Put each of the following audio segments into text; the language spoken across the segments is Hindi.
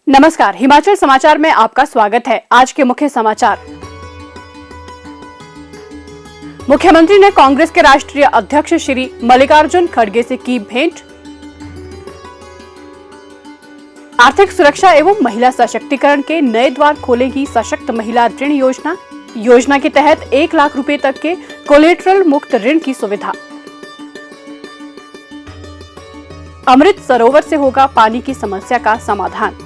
नमस्कार, हिमाचल समाचार में आपका स्वागत है। आज के मुख्य समाचार। मुख्यमंत्री ने कांग्रेस के राष्ट्रीय अध्यक्ष श्री मल्लिकार्जुन खड़गे से की भेंट। आर्थिक सुरक्षा एवं महिला सशक्तिकरण के नए द्वार खोलेगी सशक्त महिला ऋण योजना। योजना के तहत 1 लाख रुपए तक के कोलेटरल मुक्त ऋण की सुविधा। अमृत सरोवर से होगा पानी की समस्या का समाधान।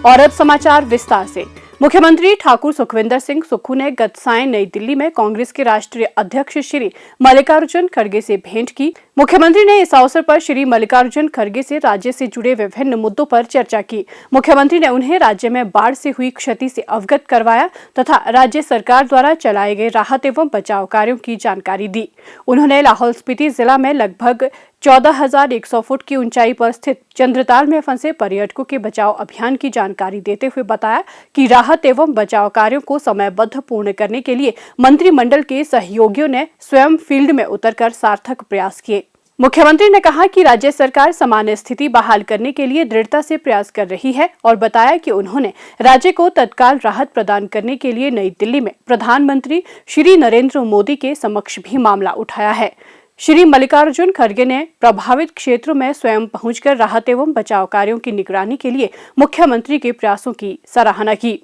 और अब समाचार विस्तार से। मुख्यमंत्री ठाकुर सुखविंदर सिंह सुक्खू ने गत सायं नई दिल्ली में कांग्रेस के राष्ट्रीय अध्यक्ष श्री मल्लिकार्जुन खड़गे से भेंट की। मुख्यमंत्री ने इस अवसर पर श्री मल्लिकार्जुन खड़गे से राज्य से जुड़े विभिन्न मुद्दों पर चर्चा की। मुख्यमंत्री ने उन्हें राज्य में बाढ़ से हुई क्षति से अवगत करवाया तथा राज्य सरकार द्वारा चलाए गए राहत एवं बचाव कार्यों की जानकारी दी। उन्होंने लाहौल स्पीति जिला में लगभग 14,100 फुट की ऊंचाई पर स्थित चंद्रताल में फंसे पर्यटकों के बचाव अभियान की जानकारी देते हुए बताया कि राहत एवं बचाव कार्यों को समयबद्ध पूर्ण करने के लिए मंत्रिमंडल के सहयोगियों ने स्वयं फील्ड में उतरकर सार्थक प्रयास किए। मुख्यमंत्री ने कहा कि राज्य सरकार सामान्य स्थिति बहाल करने के लिए दृढ़ता से प्रयास कर रही है और बताया कि उन्होंने राज्य को तत्काल राहत प्रदान करने के लिए नई दिल्ली में प्रधानमंत्री श्री नरेंद्र मोदी के समक्ष भी मामला उठाया है। श्री मल्लिकार्जुन खड़गे ने प्रभावित क्षेत्रों में स्वयं पहुंचकर राहत एवं बचाव कार्यों की निगरानी के लिए मुख्यमंत्री के प्रयासों की सराहना की।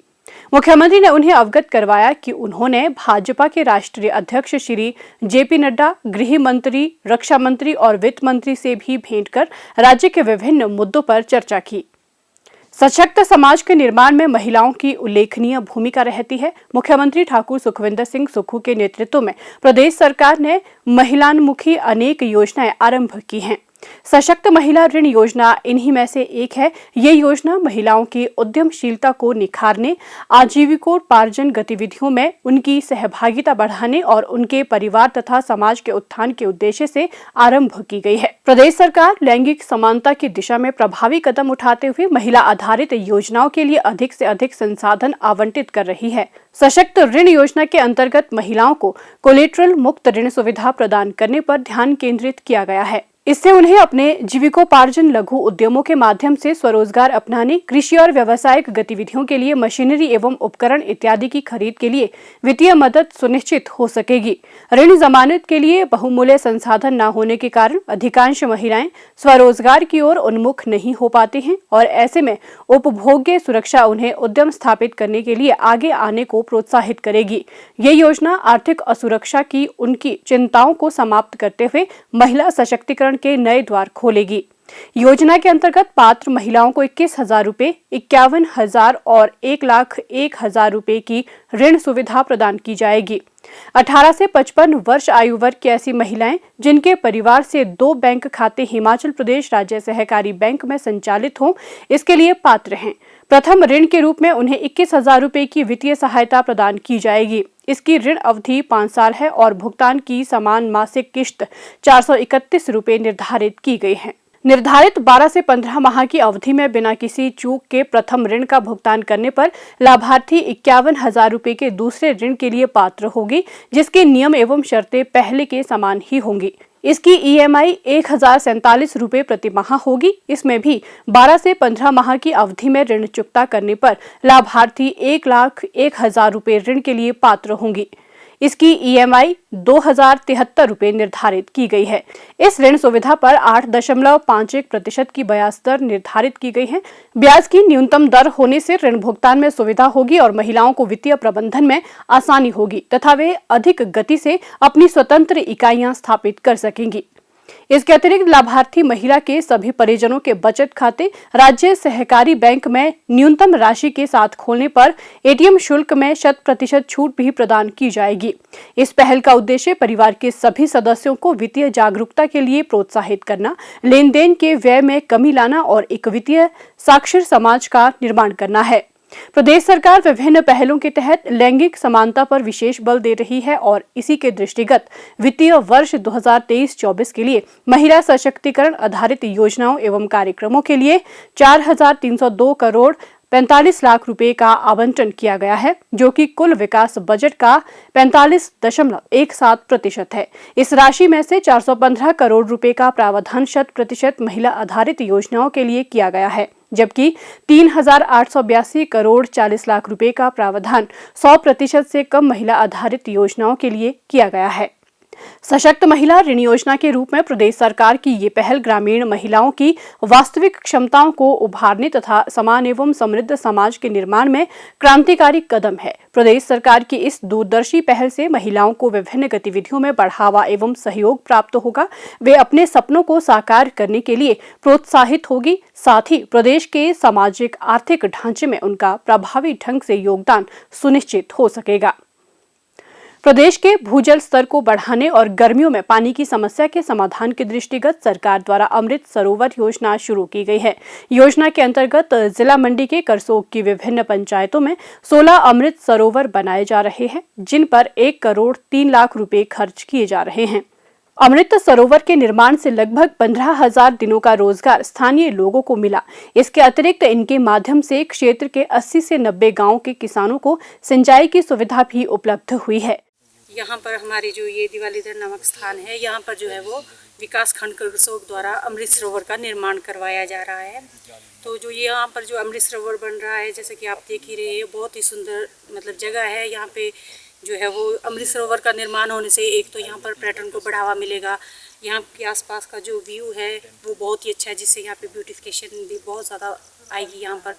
मुख्यमंत्री ने उन्हें अवगत करवाया कि उन्होंने भाजपा के राष्ट्रीय अध्यक्ष श्री जेपी नड्डा, गृह मंत्री, रक्षा मंत्री और वित्त मंत्री से भी भेंट कर राज्य के विभिन्न मुद्दों पर चर्चा की। सशक्त समाज के निर्माण में महिलाओं की उल्लेखनीय भूमिका रहती है। मुख्यमंत्री ठाकुर सुखविंदर सिंह सुक्खू के नेतृत्व में प्रदेश सरकार ने महिलान्मुखी अनेक योजनाएं आरंभ की हैं। सशक्त महिला ऋण योजना इन्हीं में से एक है। ये योजना महिलाओं की उद्यमशीलता को निखारने, आजीविकोपार्जन गतिविधियों में उनकी सहभागिता बढ़ाने और उनके परिवार तथा समाज के उत्थान के उद्देश्य से आरंभ की गई है। प्रदेश सरकार लैंगिक समानता की दिशा में प्रभावी कदम उठाते हुए महिला आधारित योजनाओं के लिए अधिक से अधिक संसाधन आवंटित कर रही है। सशक्त ऋण योजना के अंतर्गत महिलाओं को कोलेटरल मुक्त ऋण सुविधा प्रदान करने पर ध्यान केंद्रित किया गया है। इससे उन्हें अपने जीविकोपार्जन लघु उद्यमों के माध्यम से स्वरोजगार अपनाने, कृषि और व्यावसायिक गतिविधियों के लिए मशीनरी एवं उपकरण इत्यादि की खरीद के लिए वित्तीय मदद सुनिश्चित हो सकेगी। ऋण जमानत के लिए बहुमूल्य संसाधन न होने के कारण अधिकांश महिलाएं स्वरोजगार की ओर उन्मुख नहीं हो पाती हैं और ऐसे में उपभोग्य सुरक्षा उन्हें उद्यम स्थापित करने के लिए आगे आने को प्रोत्साहित करेगी। ये योजना आर्थिक असुरक्षा की उनकी चिंताओं को समाप्त करते हुए महिला सशक्तिकरण के नए द्वार खोलेगी। योजना के अंतर्गत पात्र महिलाओं को 21,000 रुपए, 51,000 और 1,01,000 रुपए की ऋण सुविधा प्रदान की जाएगी। 18 से 55 वर्ष आयु वर्ग की ऐसी महिलाएं जिनके परिवार से 2 बैंक खाते हिमाचल प्रदेश राज्य सहकारी बैंक में संचालित हों, इसके लिए पात्र हैं। प्रथम ऋण के रूप में उन्हें 21,000 रुपए की वित्तीय सहायता प्रदान की जाएगी। इसकी ऋण अवधि 5 साल है और भुगतान की समान मासिक किश्त 431 रुपए निर्धारित की गई है। निर्धारित 12 से 15 माह की अवधि में बिना किसी चूक के प्रथम ऋण का भुगतान करने पर लाभार्थी 51,000 रुपए के दूसरे ऋण के लिए पात्र होगी, जिसके नियम एवं शर्तें पहले के समान ही होंगी। इसकी EMI 1,047 रुपए प्रति माह होगी। इसमें भी 12 से 15 माह की अवधि में ऋण चुकता करने पर लाभार्थी 1,01,000 रुपए ऋण के लिए पात्र होंगी। इसकी EMI 2,073 रुपए निर्धारित की गई है। इस ऋण सुविधा पर 8.51% की ब्याज दर निर्धारित की गई है। ब्याज की न्यूनतम दर होने से ऋण भुगतान में सुविधा होगी और महिलाओं को वित्तीय प्रबंधन में आसानी होगी तथा वे अधिक गति से अपनी स्वतंत्र इकाइयां स्थापित कर सकेंगी। इसके अतिरिक्त लाभार्थी महिला के सभी परिजनों के बचत खाते राज्य सहकारी बैंक में न्यूनतम राशि के साथ खोलने पर ATM शुल्क में 100% छूट भी प्रदान की जाएगी। इस पहल का उद्देश्य परिवार के सभी सदस्यों को वित्तीय जागरूकता के लिए प्रोत्साहित करना, लेन देन के व्यय में कमी लाना और एक वित्तीय साक्षर समाज का निर्माण करना है। प्रदेश सरकार विभिन्न पहलों के तहत लैंगिक समानता पर विशेष बल दे रही है और इसी के दृष्टिगत वित्तीय वर्ष 2023-24 के लिए महिला सशक्तिकरण आधारित योजनाओं एवं कार्यक्रमों के लिए 4,302 करोड़ 45 लाख रुपए का आवंटन किया गया है, जो कि कुल विकास बजट का 45.17% है। इस राशि में से 415 करोड़ रुपए का प्रावधान 100% महिला आधारित योजनाओं के लिए किया गया है। जबकि 3,882 करोड़ 40 लाख रुपए का प्रावधान 100% से कम महिला आधारित योजनाओं के लिए किया गया है। सशक्त महिला ऋण योजना के रूप में प्रदेश सरकार की ये पहल ग्रामीण महिलाओं की वास्तविक क्षमताओं को उभारने तथा समान एवं समृद्ध समाज के निर्माण में क्रांतिकारी कदम है। प्रदेश सरकार की इस दूरदर्शी पहल से महिलाओं को विभिन्न गतिविधियों में बढ़ावा एवं सहयोग प्राप्त होगा। वे अपने सपनों को साकार करने के लिए प्रोत्साहित होगी। साथ ही प्रदेश के सामाजिक आर्थिक ढांचे में उनका प्रभावी ढंग से योगदान सुनिश्चित हो सकेगा। प्रदेश के भूजल स्तर को बढ़ाने और गर्मियों में पानी की समस्या के समाधान के दृष्टिगत सरकार द्वारा अमृत सरोवर योजना शुरू की गई है। योजना के अंतर्गत जिला मंडी के करसोग की विभिन्न पंचायतों में 16 अमृत सरोवर बनाए जा रहे हैं, जिन पर 1 करोड़ 3 लाख रुपए खर्च किए जा रहे हैं। अमृत सरोवर के निर्माण से लगभग 15,000 दिनों का रोजगार स्थानीय लोगों को मिला। इसके अतिरिक्त इनके माध्यम से क्षेत्र के 80 से 90 गाँव के किसानों को सिंचाई की सुविधा भी उपलब्ध हुई है। यहाँ पर हमारी जो ये दिवालीधर नामक स्थान है, यहाँ पर जो है वो विकास खंड करसोग द्वारा अमृत सरोवर का निर्माण करवाया जा रहा है। तो जो यहाँ पर जो अमृत सरोवर बन रहा है, जैसे कि आप देख ही रहे हैं, बहुत ही सुंदर मतलब जगह है। यहाँ पे जो है वो अमृत सरोवर का निर्माण होने से एक तो यहाँ पर पर्यटन को बढ़ावा मिलेगा। यहाँ के आसपास का जो व्यू है वो बहुत ही अच्छा है, जिससे यहाँ पे ब्यूटिफिकेशन भी बहुत ज़्यादा आएगी यहाँ पर।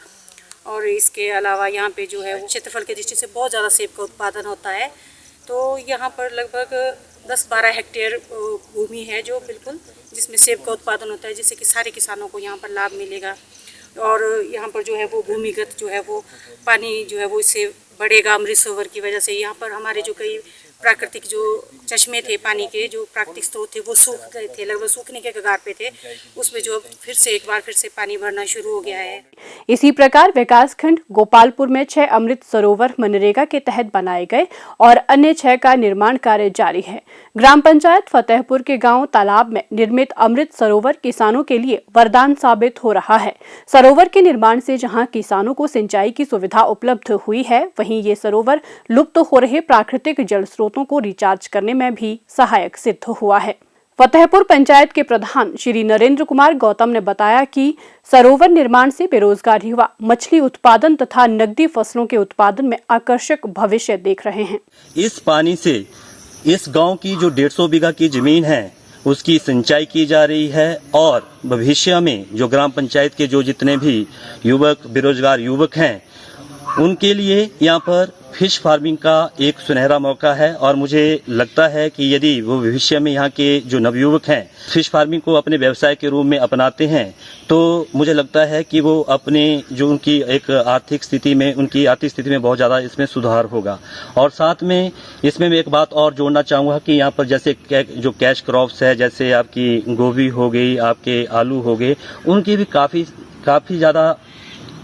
और इसके अलावा यहाँ पे जो है वो क्षेत्रफल की दृष्टि से बहुत ज़्यादा सेब का उत्पादन होता है। तो यहाँ पर लगभग 10-12 हेक्टेयर भूमि है जो बिल्कुल जिसमें सेब का उत्पादन होता है, जिससे कि सारे किसानों को यहाँ पर लाभ मिलेगा। और यहाँ पर जो है वो भूमिगत जो है वो पानी जो है वो इससे बढ़ेगा अमृत सरोवर की वजह से। यहाँ पर हमारे जो कई प्राकृतिक जो चश्मे थे पानी के, जो प्राकृतिक स्रोत थे, वो सूख गए थे, लगभग सूखने के कगार पे थे। उसमें जो फिर से एक बार पानी भरना शुरू हो गया है। इसी प्रकार विकासखंड गोपालपुर में 6 अमृत सरोवर मनरेगा के तहत बनाए गए और अन्य 6 का निर्माण कार्य जारी है। ग्राम पंचायत फतेहपुर के गांव तालाब में निर्मित अमृत सरोवर किसानों के लिए वरदान साबित हो रहा है। सरोवर के निर्माण से जहां किसानों को सिंचाई की सुविधा उपलब्ध हुई है, वहीं ये सरोवर लुप्त हो रहे प्राकृतिक जल स्रोतों को रिचार्ज करने में भी सहायक सिद्ध हुआ है। फतेहपुर पंचायत के प्रधान श्री नरेंद्र कुमार गौतम ने बताया कि सरोवर निर्माण से बेरोजगार युवा मछली उत्पादन तथा नकदी फसलों के उत्पादन में आकर्षक भविष्य देख रहे हैं। इस पानी से इस गांव की जो 150 बीघा की जमीन है उसकी सिंचाई की जा रही है और भविष्य में जो ग्राम पंचायत के जो जितने भी युवक बेरोजगार युवक हैं उनके लिए यहाँ पर फिश फार्मिंग का एक सुनहरा मौका है। और मुझे लगता है कि यदि वो भविष्य में यहाँ के जो नवयुवक हैं फिश फार्मिंग को अपने व्यवसाय के रूप में अपनाते हैं तो मुझे लगता है कि वो अपने जो उनकी एक आर्थिक स्थिति में बहुत ज़्यादा इसमें सुधार होगा। और साथ में इसमें मैं एक बात और जोड़ना चाहूँगा कि यहाँ पर जैसे जो कैश क्रॉप्स है, जैसे आपकी गोभी हो गई, आपके आलू हो गए, उनकी भी काफ़ी ज़्यादा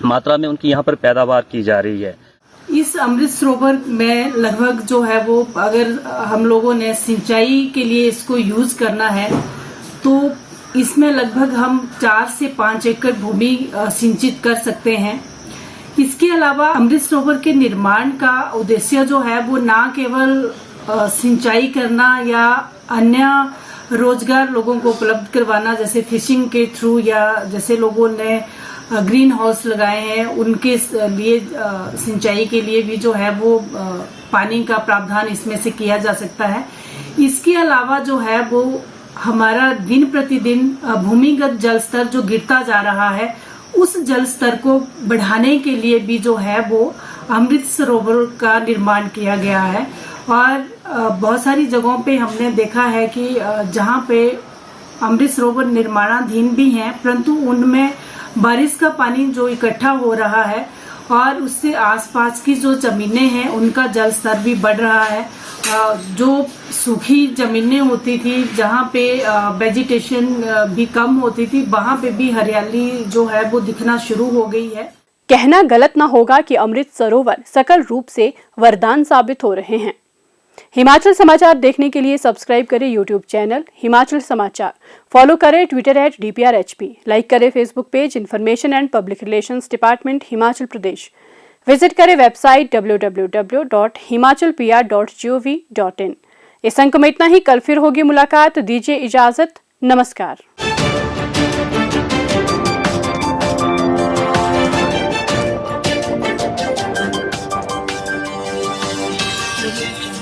मात्रा में उनकी यहाँ पर पैदावार की जा रही है। इस अमृत सरोवर में लगभग जो है वो अगर हम लोगों ने सिंचाई के लिए इसको यूज करना है तो इसमें लगभग हम 4 से 5 एकड़ भूमि सिंचित कर सकते हैं। इसके अलावा अमृत सरोवर के निर्माण का उद्देश्य जो है वो ना केवल सिंचाई करना या अन्य रोजगार लोगों को उपलब्ध करवाना, जैसे फिशिंग के थ्रू या जैसे लोगों ने ग्रीन हाउस लगाए हैं उनके लिए सिंचाई के लिए भी जो है वो पानी का प्रावधान इसमें से किया जा सकता है। इसके अलावा जो है वो हमारा दिन प्रतिदिन भूमिगत जल स्तर जो गिरता जा रहा है उस जल स्तर को बढ़ाने के लिए भी जो है वो अमृत सरोवर का निर्माण किया गया है। और बहुत सारी जगहों पे हमने देखा है कि जहाँ पे अमृत सरोवर निर्माणाधीन भी हैं परंतु उनमें बारिश का पानी जो इकट्ठा हो रहा है और उससे आसपास की जो जमीनें हैं उनका जल स्तर भी बढ़ रहा है। जो सूखी जमीनें होती थी जहाँ पे वेजिटेशन भी कम होती थी, वहाँ पे भी हरियाली जो है वो दिखना शुरू हो गई है। कहना गलत ना होगा कि अमृत सरोवर सकल रूप से वरदान साबित हो रहे हैं। हिमाचल समाचार देखने के लिए सब्सक्राइब करें यूट्यूब चैनल हिमाचल समाचार, फॉलो करें ट्विटर @DPRHP, लाइक करें Facebook page information and public relations department Himachal Pradesh, visit करें वेबसाइट www.himachalpr.gov.in। इस अंक में इतना ही, कल फिर होगी मुलाकात, दीजिए इजाजत, नमस्कार। मुझे